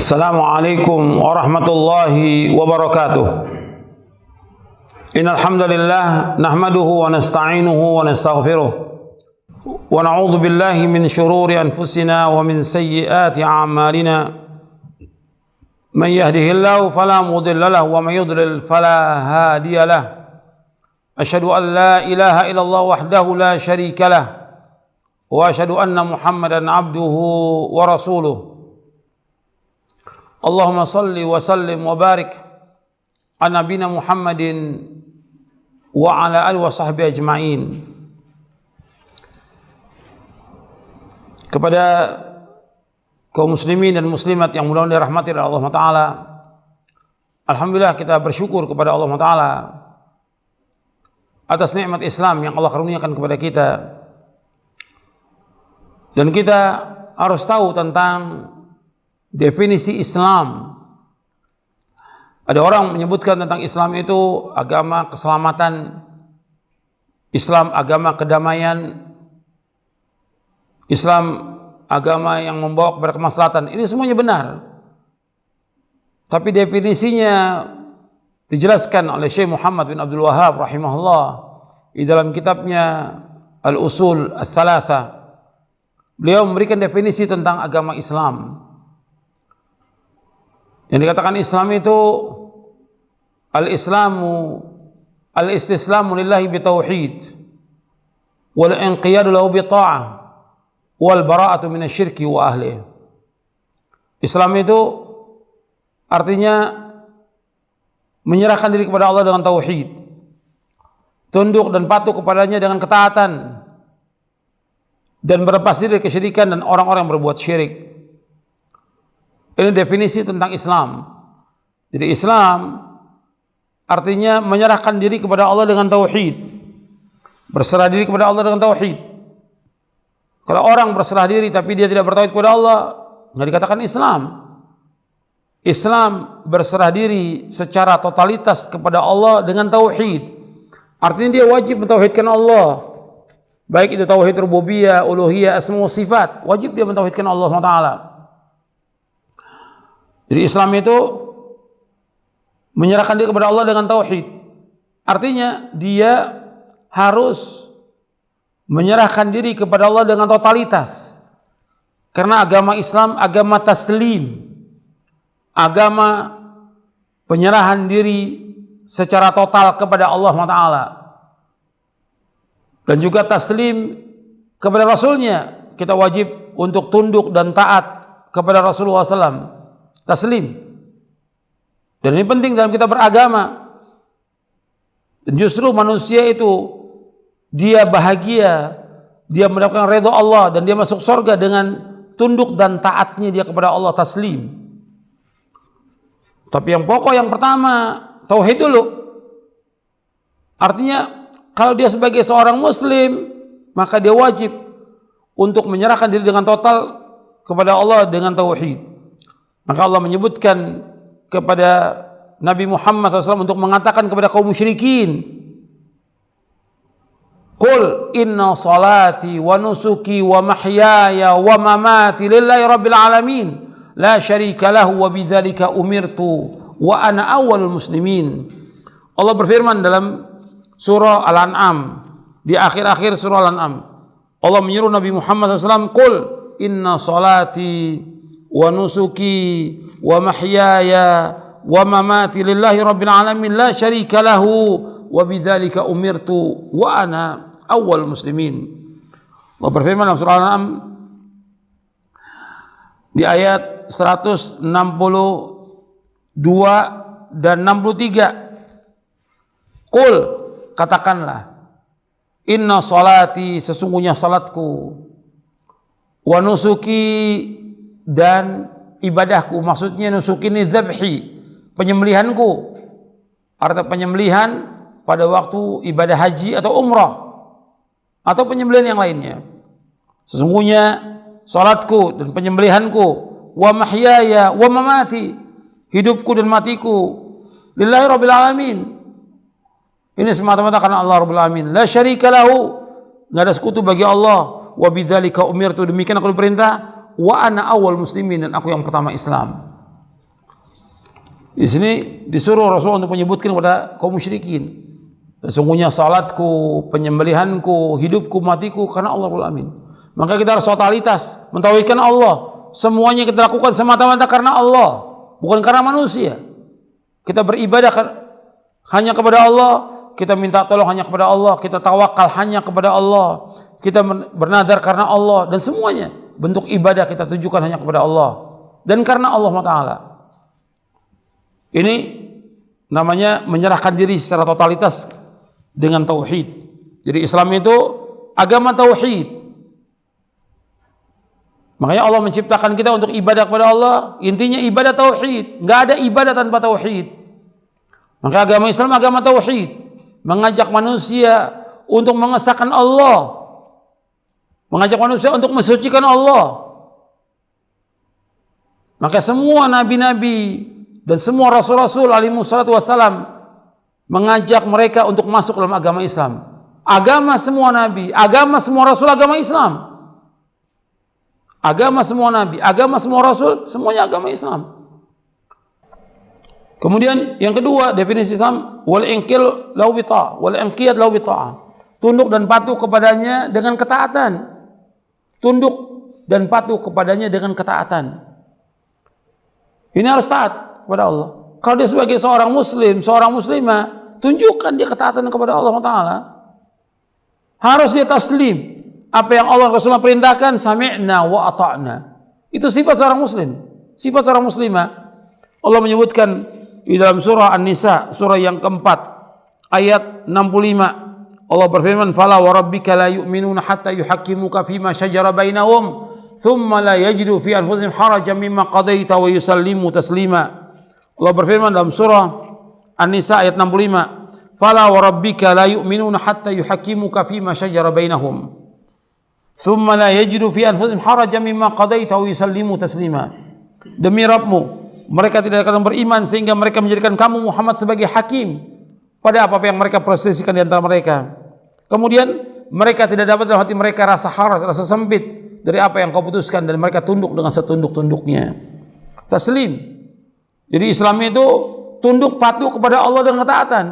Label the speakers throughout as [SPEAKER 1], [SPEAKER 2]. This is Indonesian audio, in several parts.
[SPEAKER 1] Assalamualaikum warahmatullahi wabarakatuh. Innal hamdalillah nahmaduhu wa nasta'inuhu wa nastaghfiruh wa na'udzu billahi min shururi anfusina wa min sayyiati a'malina. Man yahdihillahu fala mudilla lahu wa man yudlil fala hadiya lahu. Asyhadu an la ilaha illallah wahdahu la syarika lah wa asyhadu anna Muhammadan abduhu wa rasuluh. Allahumma salli wa sallim wa barik ala nabiyina Muhammadin wa ala alihi wa sahbihi ajma'in. Kepada kaum muslimin dan muslimat yang mudah-mudahan dirahmati oleh Allah Ta'ala, alhamdulillah kita bersyukur kepada Allah Ta'ala atas nikmat Islam yang Allah karuniakan kepada kita. Dan kita harus tahu tentang definisi Islam. Ada orang menyebutkan tentang Islam itu agama keselamatan, Islam agama kedamaian, Islam agama yang membawa kepada kemaslahatan. Ini semuanya benar. Tapi definisinya dijelaskan oleh Syekh Muhammad bin Abdul Wahhab rahimahullah di dalam kitabnya Al-Usul Ats-Tsalatsa. Beliau memberikan definisi tentang agama Islam. Yang dikatakan Islam itu al-islamu al-istislamu lillahi bitauhid wal inqiyadu lahu bita'ah wal bara'atu minasyirki wa ahlihi. Islam itu artinya menyerahkan diri kepada Allah dengan tauhid, tunduk dan patuh kepadanya dengan ketaatan, dan berlepas diri dari kesyirikan dan orang-orang yang berbuat syirik. Ini definisi tentang Islam. Jadi Islam artinya menyerahkan diri kepada Allah dengan tauhid, berserah diri kepada Allah dengan tauhid. Kalau orang berserah diri tapi dia tidak bertauhid kepada Allah, nggak dikatakan Islam. Islam berserah diri secara totalitas kepada Allah dengan tauhid. Artinya dia wajib mentauhidkan Allah. Baik itu tauhid rububiyah, uluhiyah, asma wa sifat, wajib dia mentauhidkan Allah Taala. Jadi Islam itu menyerahkan diri kepada Allah dengan tauhid. Artinya dia harus menyerahkan diri kepada Allah dengan totalitas. Karena agama Islam agama taslim, agama penyerahan diri secara total kepada Allah Taala. Dan juga taslim kepada Rasulnya. Kita wajib untuk tunduk dan taat kepada Rasulullah SAW. Taslim. Dan ini penting dalam kita beragama. Dan justru manusia itu dia bahagia, dia mendapatkan ridha Allah dan dia masuk surga dengan tunduk dan taatnya dia kepada Allah, taslim. Tapi yang pokok yang pertama tauhid dulu. Artinya kalau dia sebagai seorang muslim, maka dia wajib untuk menyerahkan diri dengan total kepada Allah dengan tauhid. Maka Allah menyebutkan kepada Nabi Muhammad SAW untuk mengatakan kepada kaum musyrikin, Qul inna salati wa nusuki wa mahyaya wa mamati lillahi rabbil alamin la syarika lahu wa bidzalika umirtu wa ana awwalul muslimin. Allah berfirman dalam surah Al-An'am, di akhir-akhir surah Al-An'am, Allah menyuruh Nabi Muhammad SAW, Qul inna salati wa nusuki wa mahyaya wa mamati lillahi rabbil alamin la syarika lahu wa bidzalika umirtu wa ana awwal muslimin. Allah berfirman dalam surah Al-An'am di ayat 162 dan 63, Qul, katakanlah, inna salati, sesungguhnya salatku, wa nusuki, dan ibadahku. Maksudnya nusuk ini dzabhi, penyembelihanku. Arti penyembelihan pada waktu ibadah haji atau umrah atau penyembelihan yang lainnya. Sesungguhnya salatku dan penyembelihanku, wa mahyaya wa mamati, hidupku dan matiku, lillahi rabbil alamin. Ini semata-mata karena Allah Rabbul Alamin. La syarika lahu, enggak ada sekutu bagi Allah. Wa bidzalika umirtu, demikian aku diperintah. Wa ana awal muslimin, dan aku yang pertama Islam. Di sini disuruh Rasul untuk menyebutkan kepada kaum musyrikin, sesungguhnya salatku, penyembelihanku, hidupku, matiku karena Allah Rabbul Alamin. Maka kita harus totalitas mentauhidkan Allah. Semuanya kita lakukan semata-mata karena Allah, bukan karena manusia. Kita beribadah hanya kepada Allah, kita minta tolong hanya kepada Allah, kita tawakal hanya kepada Allah, kita bernadar karena Allah, dan semuanya bentuk ibadah kita tujukan hanya kepada Allah dan karena Allah Ta'ala. Ini namanya menyerahkan diri secara totalitas dengan tauhid. Jadi Islam itu agama tauhid. Makanya Allah menciptakan kita untuk ibadah kepada Allah. Intinya ibadah tauhid. Nggak ada ibadah tanpa tauhid. Maka agama Islam agama tauhid, mengajak manusia untuk mengesahkan Allah, mengajak manusia untuk mensucikan Allah. Maka semua nabi-nabi dan semua rasul-rasul alaihi wassalatu wassalam mengajak mereka untuk masuk dalam agama Islam. Agama semua nabi, agama semua rasul, agama Islam. Agama semua nabi, agama semua rasul, semuanya agama Islam. Kemudian yang kedua, definisi Islam, wal inqiyad lahu bi ta'ah, wal inqiyad lahu bi ta'ah. Tunduk dan patuh kepadanya dengan ketaatan. Tunduk dan patuh kepadanya dengan ketaatan. Ini harus taat kepada Allah. Kalau dia sebagai seorang muslim, seorang muslimah, tunjukkan dia ketaatan kepada Allah Ta'ala. Harus dia taslim. Apa yang Allah Rasulullah perintahkan, sami'na wa ata'na. Itu sifat seorang muslim, sifat seorang muslimah. Allah menyebutkan di dalam surah An-Nisa, surah yang keempat, ayat 65. Allah berfirman, "Fala wa rabbika la yu'minuna hatta yuhaqqimuka fima shajara bainahum, thumma la yajidu fi anfusihim harajan mimma qadaita wa yusallimu taslima." Allah berfirman dalam surah An-Nisa ayat 65, "Fala wa rabbika la yu'minuna hatta yuhaqqimuka fima shajara bainahum, thumma la yajidu fi anfusihim harajan mimma qadaita wa yusallimu taslima." Demi Rabbmu, mereka tidak akan beriman sehingga mereka menjadikan kamu Muhammad sebagai hakim pada apa yang mereka perselisihkan di antara mereka. Kemudian mereka tidak dapat dalam hati mereka rasa haras, rasa sempit dari apa yang kau putuskan, dan mereka tunduk dengan setunduk-tunduknya. Taslim. Jadi Islam itu tunduk patuh kepada Allah dengan ketaatan.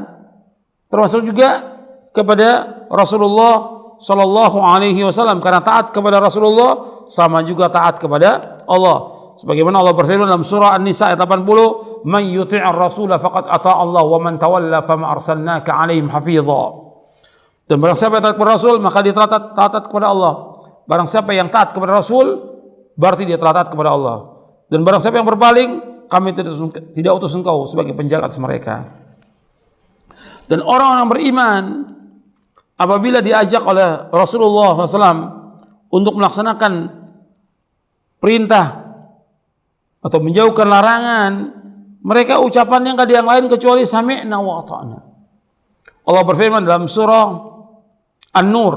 [SPEAKER 1] Termasuk juga kepada Rasulullah Sallallahu Alaihi Wasallam, karena taat kepada Rasulullah sama juga taat kepada Allah. Sebagaimana Allah berfirman dalam surah An-Nisa ayat 80, "Man yuti'ir rasula faqad ata'a Allah wa man tawalla fama arsalnaka 'alaihim hafidha." Dan barang siapa yang taat kepada Rasul, maka dia telah taat kepada Allah. Barang siapa yang taat kepada Rasul, berarti dia telah taat kepada Allah. Dan barang siapa yang berpaling, kami tidak utus engkau sebagai penjaga atas mereka. Dan orang-orang beriman apabila diajak oleh Rasulullah SAW untuk melaksanakan perintah atau menjauhkan larangan, mereka ucapannya nggak ada yang lain kecuali sami'na wa ata'na. Allah berfirman dalam surah An-Nur,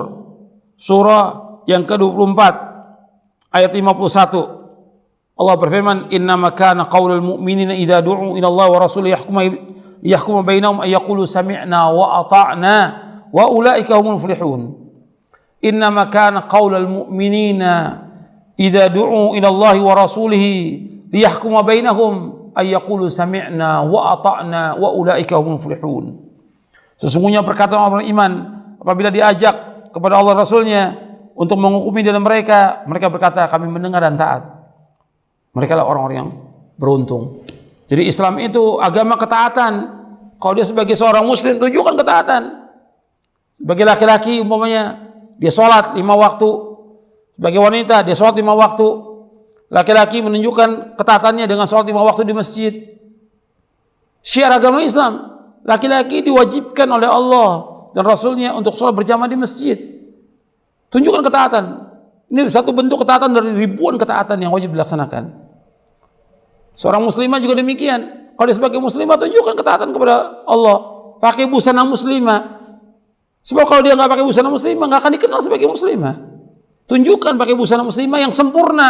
[SPEAKER 1] surah yang ke-24 ayat 51. Allah berfirman, "Innama kana qaulul mu'minina idza du'u ila Allah wa rasulihi yahkuma bainahum ay yaqulu sami'na wa ata'na wa ulaika humul muflihun." Innama kana qaulul mu'minina idza du'u ila Allah wa rasulihi liyahkuma bainahum ay yaqulu sami'na wa ata'na wa ulaika humul muflihun. Sesungguhnya perkataan orang beriman apabila diajak kepada Allah Rasulnya untuk menghukumi dalam mereka, mereka berkata kami mendengar dan taat. Mereka lah orang-orang yang beruntung. Jadi Islam itu agama ketaatan. Kalau dia sebagai seorang muslim, tunjukkan ketaatan. Sebagai laki-laki umpamanya dia sholat 5 waktu. Sebagai wanita dia sholat 5 waktu. Laki-laki menunjukkan ketaatannya dengan sholat 5 waktu di masjid. Syiar agama Islam, laki-laki diwajibkan oleh Allah dan Rasulnya untuk sholat berjamaah di masjid. Tunjukkan ketaatan. Ini satu bentuk ketaatan dari ribuan ketaatan yang wajib dilaksanakan. Seorang muslimah juga demikian. Kalau dia sebagai muslimah, tunjukkan ketaatan kepada Allah. Pakai busana muslimah. Sebab kalau dia nggak pakai busana muslimah, nggak akan dikenal sebagai muslimah. Tunjukkan pakai busana muslimah yang sempurna,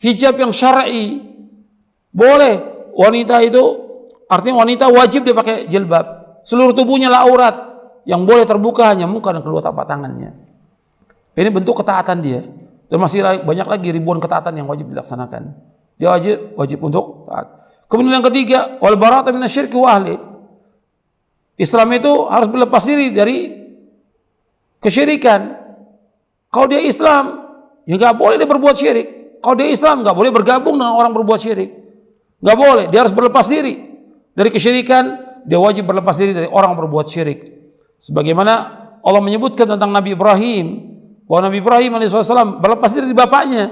[SPEAKER 1] hijab yang syar'i. Boleh. Wanita itu artinya wanita wajib dia pakai jilbab. Seluruh tubuhnya lah aurat. Yang boleh terbuka hanya muka dan kedua telapak tangannya. Ini bentuk ketaatan dia. Dan masih banyak lagi ribuan ketaatan yang wajib dilaksanakan. Dia wajib untuk taat. Kemudian yang ketiga, wal bara'atu minasyirki wa ahli. Islam itu harus berlepas diri dari kesyirikan. Kalau dia Islam, ya nggak boleh dia berbuat syirik. Kalau dia Islam, nggak boleh bergabung dengan orang berbuat syirik. Nggak boleh, dia harus berlepas diri dari kesyirikan. Dia wajib berlepas diri dari orang berbuat syirik. Sebagaimana Allah menyebutkan tentang Nabi Ibrahim, bahwa Nabi Ibrahim alaihissalam berlepas diri dari bapaknya,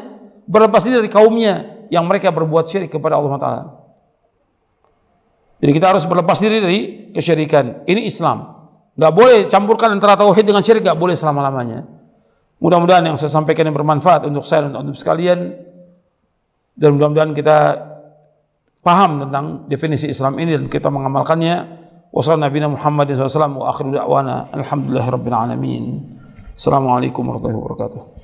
[SPEAKER 1] berlepas diri dari kaumnya yang mereka berbuat syirik kepada Allah Taala. Jadi kita harus berlepas diri dari kesyirikan. Ini Islam. Nggak boleh campurkan antara tauhid dengan syirik, nggak boleh selama-lamanya. Mudah-mudahan yang saya sampaikan yang bermanfaat untuk saya dan untuk sekalian, dan mudah-mudahan kita paham tentang definisi Islam ini dan kita mengamalkannya. Wassalamualaikum warahmatullahi wabarakatuh. Wa akhiru da'wana alhamdulillahirabbil alamin. Assalamualaikum warahmatullahi wabarakatuh.